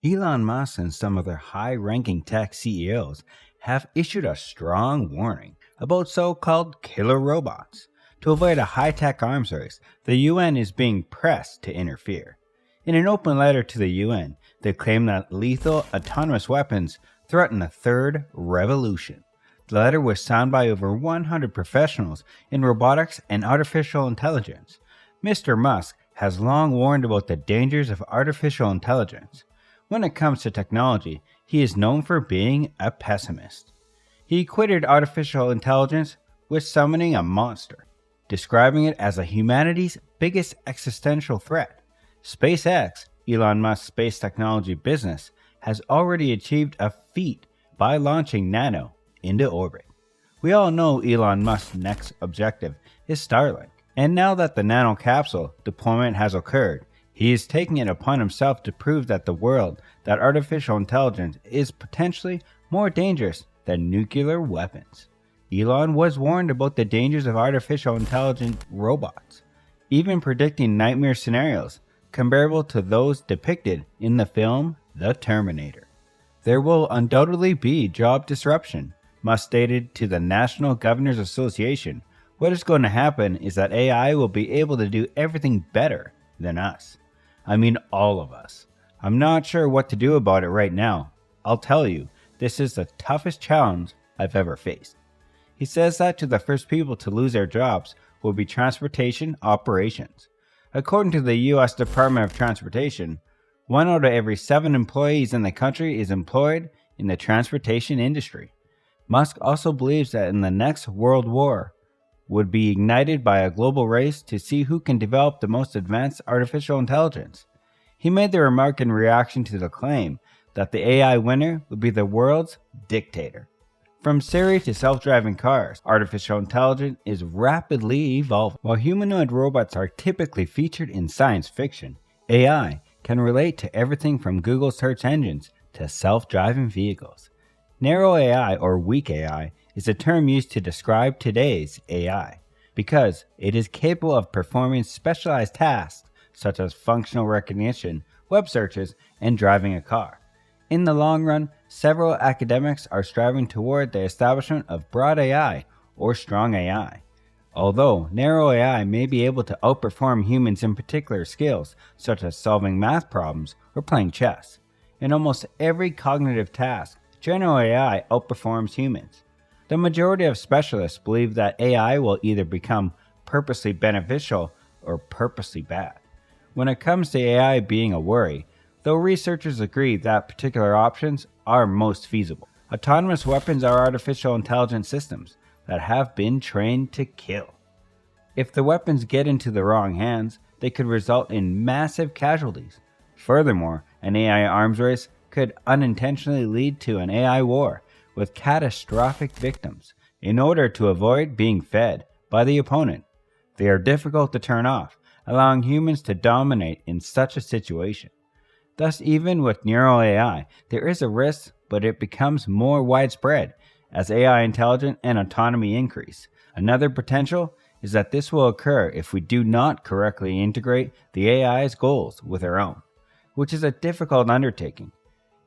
Elon Musk and some other high ranking tech CEOs have issued a strong warning about so called killer robots. To avoid a high tech arms race, the UN is being pressed to interfere. In an open letter to the UN, they claim that lethal autonomous weapons threaten a third revolution. The letter was signed by over 100 professionals in robotics and artificial intelligence. Mr. Musk has long warned about the dangers of artificial intelligence. When it comes to technology, he is known for being a pessimist. He equated artificial intelligence with summoning a monster, describing it as humanity's biggest existential threat. SpaceX, Elon Musk's space technology business, has already achieved a feat by launching Nano into orbit. We all know Elon Musk's next objective is Starlink, and now that the nano-capsule deployment has occurred, he is taking it upon himself to prove that artificial intelligence is potentially more dangerous than nuclear weapons. Elon was warned about the dangers of artificial intelligent robots, even predicting nightmare scenarios comparable to those depicted in the film The Terminator. There will undoubtedly be job disruption, Musk stated to the National Governors Association. What is going to happen is that AI will be able to do everything better than us. I mean all of us. I'm not sure what to do about it right now. I'll tell you, this is the toughest challenge I've ever faced. He says that the first people to lose their jobs will be transportation operations. According to the U.S. Department of Transportation, 1 out of every 7 employees in the country is employed in the transportation industry. Musk also believes that in the next World War would be ignited by a global race to see who can develop the most advanced artificial intelligence. He made the remark in reaction to the claim that the AI winner would be the world's dictator. From Siri to self-driving cars, artificial intelligence is rapidly evolving. While humanoid robots are typically featured in science fiction, AI can relate to everything from Google search engines to self-driving vehicles. Narrow AI or weak AI is a term used to describe today's AI because it is capable of performing specialized tasks such as functional recognition, web searches, and driving a car. In the long run, several academics are striving toward the establishment of broad AI or strong AI. Although narrow AI may be able to outperform humans in particular skills such as solving math problems or playing chess, in almost every cognitive task, general AI outperforms humans. The majority of specialists believe that AI will either become purposely beneficial or purposely bad. When it comes to AI being a worry, though researchers agree that particular options are most feasible. Autonomous weapons are artificial intelligence systems that have been trained to kill. If the weapons get into the wrong hands, they could result in massive casualties. Furthermore, an AI arms race could unintentionally lead to an AI war with catastrophic victims in order to avoid being fed by the opponent. They are difficult to turn off, allowing humans to dominate in such a situation. Thus, even with narrow AI, there is a risk, but it becomes more widespread as AI intelligence and autonomy increase. Another potential is that this will occur if we do not correctly integrate the AI's goals with our own, which is a difficult undertaking.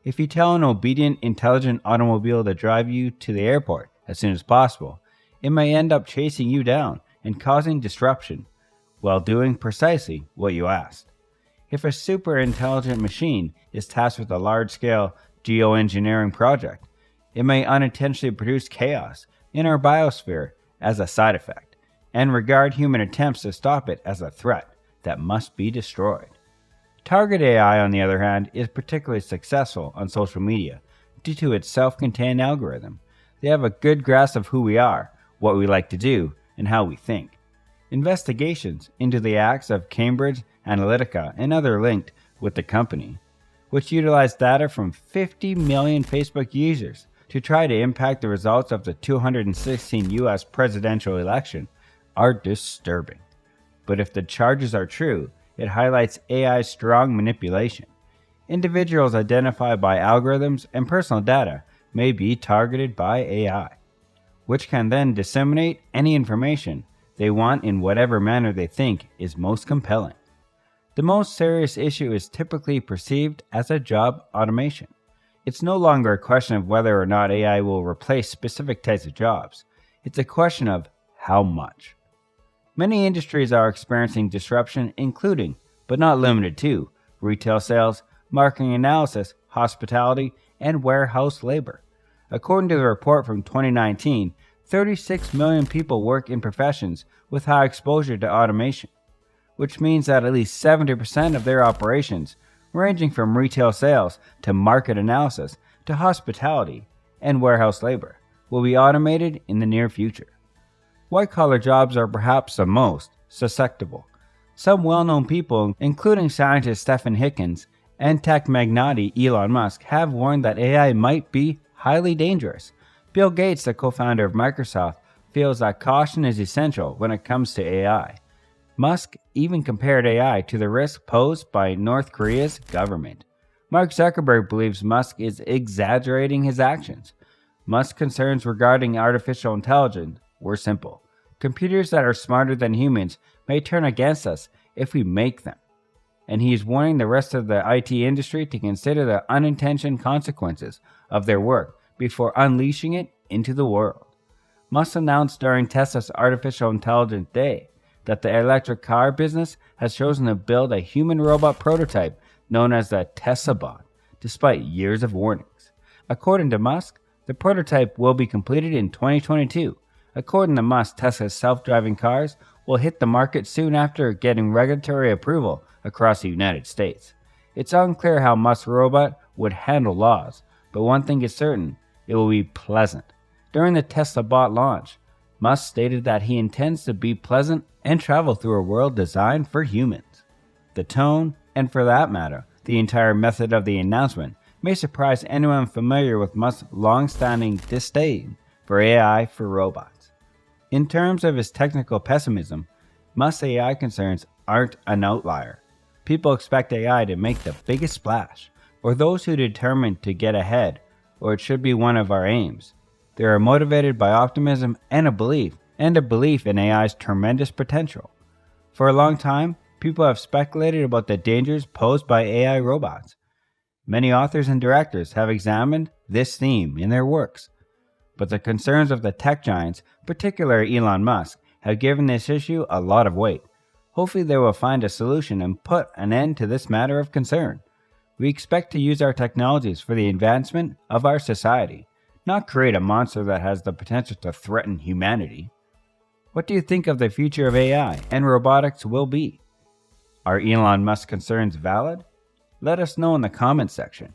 If you tell an obedient, intelligent automobile to drive you to the airport as soon as possible, it may end up chasing you down and causing disruption while doing precisely what you asked. If a super intelligent machine is tasked with a large-scale geoengineering project, it may unintentionally produce chaos in our biosphere as a side effect, and regard human attempts to stop it as a threat that must be destroyed. Target AI, on the other hand, is particularly successful on social media due to its self-contained algorithm. They have a good grasp of who we are, what we like to do, and how we think. Investigations into the acts of Cambridge Analytica and others linked with the company, which utilized data from 50 million Facebook users to try to impact the results of the 2016 US presidential election, are disturbing. But if the charges are true, it highlights AI's strong manipulation. Individuals identified by algorithms and personal data may be targeted by AI, which can then disseminate any information they want in whatever manner they think is most compelling. The most serious issue is typically perceived as a job automation. It's no longer a question of whether or not AI will replace specific types of jobs. It's a question of how much. Many industries are experiencing disruption, including, but not limited to, retail sales, marketing analysis, hospitality, and warehouse labor. According to the report from 2019, 36 million people work in professions with high exposure to automation, which means that at least 70% of their operations, ranging from retail sales to market analysis to hospitality and warehouse labor, will be automated in the near future. White-collar jobs are perhaps the most susceptible. Some well-known people, including scientist Stephen Hawking and tech magnate Elon Musk, have warned that AI might be highly dangerous. Bill Gates, the co-founder of Microsoft, feels that caution is essential when it comes to AI. Musk even compared AI to the risk posed by North Korea's government. Mark Zuckerberg believes Musk is exaggerating his actions. Musk's concerns regarding artificial intelligence were simple. Computers that are smarter than humans may turn against us if we make them. And he is warning the rest of the IT industry to consider the unintended consequences of their work before unleashing it into the world. Musk announced during Tesla's Artificial Intelligence Day that the electric car business has chosen to build a human robot prototype known as the Tesla Bot, despite years of warnings. According to Musk, the prototype will be completed in 2022. According to Musk, Tesla's self-driving cars will hit the market soon after getting regulatory approval across the United States. It's unclear how Musk's robot would handle laws, but one thing is certain, it will be pleasant. During the Tesla Bot launch, Musk stated that he intends to be pleasant and travel through a world designed for humans. The tone, and for that matter, the entire method of the announcement, may surprise anyone familiar with Musk's long-standing disdain for AI for robots. In terms of his technical pessimism, Musk's AI concerns aren't an outlier. People expect AI to make the biggest splash, or those who are determined to get ahead, or it should be one of our aims. They are motivated by optimism and a belief in AI's tremendous potential. For a long time, people have speculated about the dangers posed by AI robots. Many authors and directors have examined this theme in their works, but the concerns of the tech giants, particularly Elon Musk, have given this issue a lot of weight. Hopefully they will find a solution and put an end to this matter of concern. We expect to use our technologies for the advancement of our society, not create a monster that has the potential to threaten humanity. What do you think of the future of AI and robotics will be? Are Elon Musk's concerns valid? Let us know in the comments section.